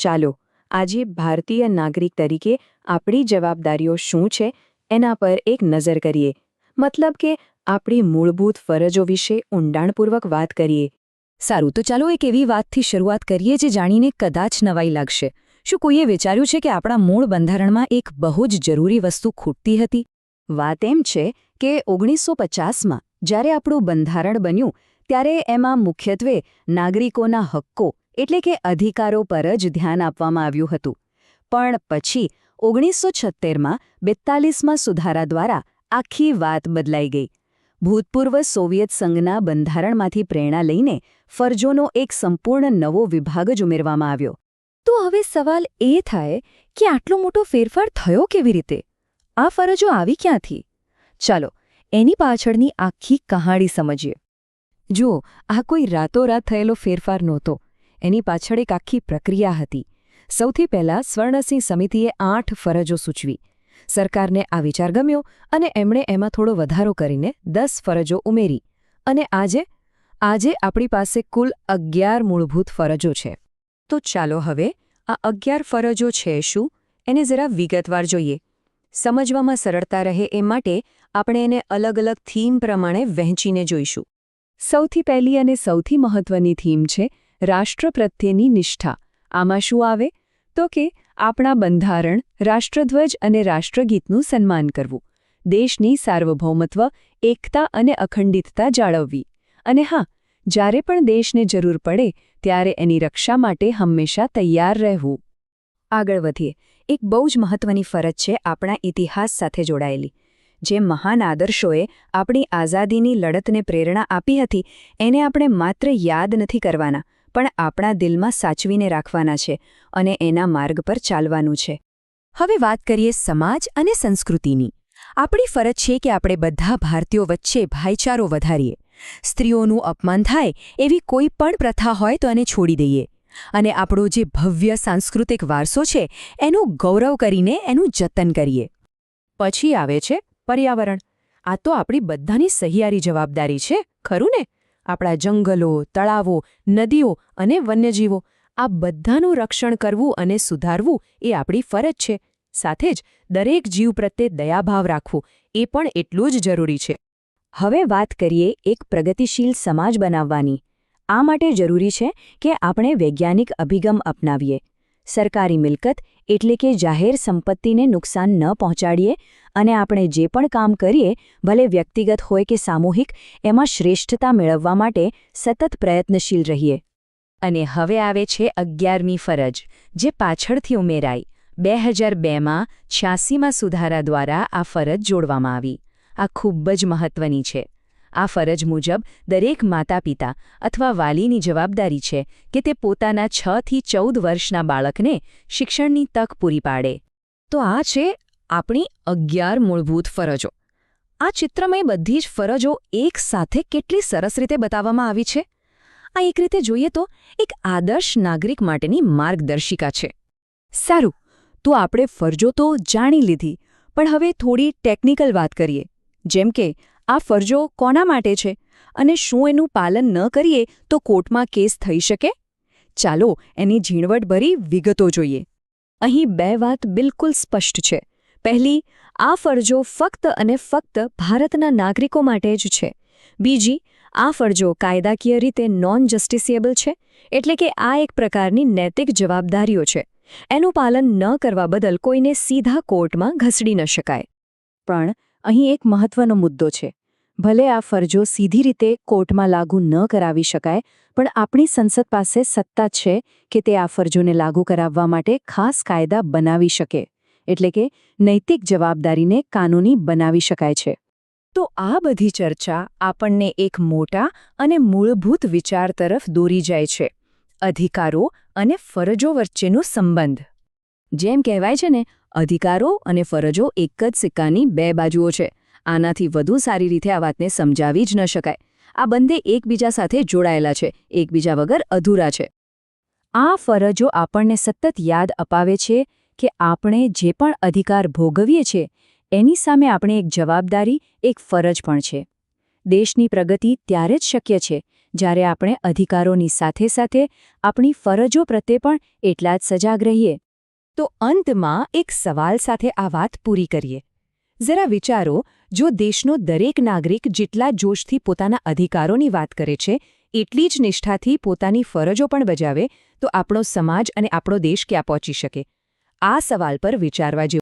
ચાલો આજે ભારતીય નાગરિક તરીકે આપણી જવાબદારીઓ શું છે એના પર એક નજર કરીએ, મતલબ કે આપણી મૂળભૂત ફરજો વિશે ઊંડાણપૂર્વક વાત કરીએ. સારું, તો ચાલો એક એવી વાતથી શરૂઆત કરીએ જે જાણીને કદાચ નવાઈ લાગશે. શું કોઈએ વિચાર્યું છે કે આપણા મૂળ બંધારણમાં એક બહુ જ જરૂરી વસ્તુ ખૂટતી હતી? વાત એમ છે કે 1950માં જ્યારે આપણું બંધારણ બન્યું ત્યારે એમાં મુખ્યત્વે નાગરિકોના હક્કો એટલે કે અધિકારો પર જ ધ્યાન આપવામાં આવ્યું હતું. પણ પછી 1976માં 42માં સુધારા દ્વારા આખી વાત બદલાઈ ગઈ. ભૂતપૂર્વ સોવિયત સંઘના બંધારણમાંથી પ્રેરણા લઈને ફરજોનો એક સંપૂર્ણ નવો વિભાગ જ ઉમેરવામાં આવ્યો. તો હવે સવાલ એ થાય કે આટલો મોટો ફેરફાર થયો કેવી રીતે? આ ફરજો આવી ક્યાંથી? ચાલો એની પાછળની આખી કહાણી સમજીએ. જુઓ, આ કોઈ રાતોરાત થયેલો ફેરફાર નહોતો. એની પાછળ એક આખી પ્રક્રિયા હતી. સૌથી પહેલાં સ્વર્ણસિંહ સમિતિએ 8 ફરજો સૂચવી. સરકારને આ વિચાર ગમ્યો અને એમણે એમાં થોડો વધારો કરીને 10 ફરજો ઉમેરી. અને આજે આપણી પાસે કુલ 11 મૂળભૂત ફરજો છે. તો ચાલો હવે આ 11 ફરજો છે શું એને જરા વિગતવાર જોઈએ. સમજવામાં સરળતા રહે એ માટે આપણે એને અલગ અલગ થીમ પ્રમાણે વહેંચીને જોઈશું. સૌથી પહેલી અને સૌથી મહત્વની થીમ છે રાષ્ટ્ર પ્રત્યેની નિષ્ઠા. આમાં શું આવે? તો કે આપણા બંધારણ, રાષ્ટ્રધ્વજ અને રાષ્ટ્રગીતનું સન્માન કરવું, દેશની સાર્વભૌમત્વ, એકતા અને અખંડિતતા જાળવવી, અને હા, જ્યારે પણ દેશને જરૂર પડે ત્યારે એની રક્ષા માટે હંમેશા તૈયાર રહેવું. આગળ વધીએ. એક બહુ જ મહત્વની ફરજ છે આપણા ઇતિહાસ સાથે જોડાયેલી. જે મહાન આદર્શોએ આપણી આઝાદીની લડતને પ્રેરણા આપી હતી એને આપણે માત્ર યાદ નથી કરવાના, પણ આપણા દિલમાં સાચવીને રાખવાના છે અને એના માર્ગ પર ચાલવાનું છે. હવે વાત કરીએ સમાજ અને સંસ્કૃતિની. આપણી ફરજ છે કે આપણે બધા ભારતીયો વચ્ચે ભાઈચારો વધારીએ. સ્ત્રીઓનું અપમાન થાય એવી કોઈ પણ પ્રથા હોય તો એને છોડી દઈએ. અને આપણો જે ભવ્ય સાંસ્કૃતિક વારસો છે એનું ગૌરવ કરીને એનું જતન કરીએ. પછી આવે છે પર્યાવરણ. આ તો આપણી બધાની સહિયારી જવાબદારી છે, ખરું ને? આપણા જંગલો, તળાવો, નદીઓ અને વન્યજીવો આ બધાનું રક્ષણ કરવું અને સુધારવું એ આપણી ફરજ છે. સાથે જ દરેક જીવ પ્રત્યે દયાભાવ રાખવું એ પણ એટલું જ જરૂરી છે. હવે વાત કરીએ એક પ્રગતિશીલ સમાજ બનાવવાની. આ માટે જરૂરી છે કે આપણે વૈજ્ઞાનિક અભિગમ અપનાવીએ. સરકારી મિલકત એટલે કે જાહેર સંપત્તિને નુકસાન ન પહોંચાડીએ અને આપણે જે પણ કામ કરીએ, ભલે વ્યક્તિગત હોય કે સામૂહિક, એમાં શ્રેષ્ઠતા મેળવવા માટે સતત પ્રયત્નશીલ રહીએ. અને હવે આવે છે 11મી ફરજ, જે પાછળથી ઉમેરાઈ. 2002માં 86માં સુધારા દ્વારા આ ફરજ જોડવામાં આવી. આ ખૂબ જ મહત્વની છે. આ ફરજ મુજબ દરેક માતાપિતા અથવા વાલીની જવાબદારી છે કે તે પોતાના 6 થી 14 વર્ષના બાળકને શિક્ષણની તક પૂરી પાડે. તો આ છે આપણી 11 મૂળભૂત ફરજો. આ ચિત્રમાં બધી જ ફરજો એક સાથે કેટલી સરસ રીતે બતાવવામાં આવી છે. આ એક રીતે જોઈએ તો એક આદર્શ નાગરિક માટેની માર્ગદર્શિકા છે. સારું, તો આપણે ફરજો તો જાણી લીધી, પણ હવે થોડી ટેકનિકલ વાત કરીએ. જેમ કે આ ફરજો કોના માટે છે અને શું એનું પાલન ન કરીએ તો કોર્ટમાં કેસ થઈ શકે? ચાલો એની ઝીણવટભરી વિગતો જોઈએ. અહીં 2 વાત બિલકુલ સ્પષ્ટ છે. પહેલી, આ ફરજો ફક્ત અને ફક્ત ભારતના નાગરિકો માટે જ છે. બીજી, આ ફરજો કાયદાકીય રીતે નોન જસ્ટિસિએબલ છે, એટલે કે આ એક પ્રકારની નૈતિક જવાબદારીઓ છે. એનું પાલન ન કરવા બદલ કોઈને સીધા કોર્ટમાં ઘસડી ન શકાય. પણ અહીં એક મહત્વનો મુદ્દો છે. ભલે આ ફરજો સીધી રીતે કોર્ટમાં લાગુ ન કરાવી શકાય, પણ આપણી સંસદ પાસે સત્તા છે કે તે આ ફરજોને લાગુ કરાવવા માટે ખાસ કાયદા બનાવી શકે. એટલે કે નૈતિક જવાબદારીને કાનૂની બનાવી શકાય છે. તો આ બધી ચર્ચા આપણને એક મોટા અને મૂળભૂત વિચાર તરફ દોરી જાય છે: અધિકારો અને ફરજો વચ્ચેનો સંબંધ. જેમ કહેવાય છે ને, અધિકારો અને ફરજો એક જ સિક્કાની 2 બાજુઓ છે. આનાથી વધુ સારી રીતે આ વાતને સમજાવી જ ન શકાય. આ બંને એકબીજા સાથે જોડાયેલા છે, એકબીજા વગર અધૂરા છે. આ ફરજો આપણને સતત યાદ અપાવે છે કે આપણે જે પણ અધિકાર ભોગવીએ છીએ એની સામે આપણે એક જવાબદારી, એક ફરજ પણ છે. દેશની પ્રગતિ ત્યારે જ શક્ય છે જ્યારે આપણે અધિકારોની સાથે સાથે આપણી ફરજો પ્રત્યે પણ એટલા જ સજાગ રહીએ. તો અંતમાં એક સવાલ સાથે આ વાત પૂરી કરીએ. જરા વિચારો, જો દેશનો દરેક નાગરિક જેટલા જોશથી પોતાના અધિકારોની વાત કરે છે, એટલી જ નિષ્ઠાથી પોતાની ફરજો પણ બજાવે, તો આપણો સમાજ અને આપણો દેશ ક્યાં પહોંચી શકે? આ સવાલ પર વિચારવા જેવું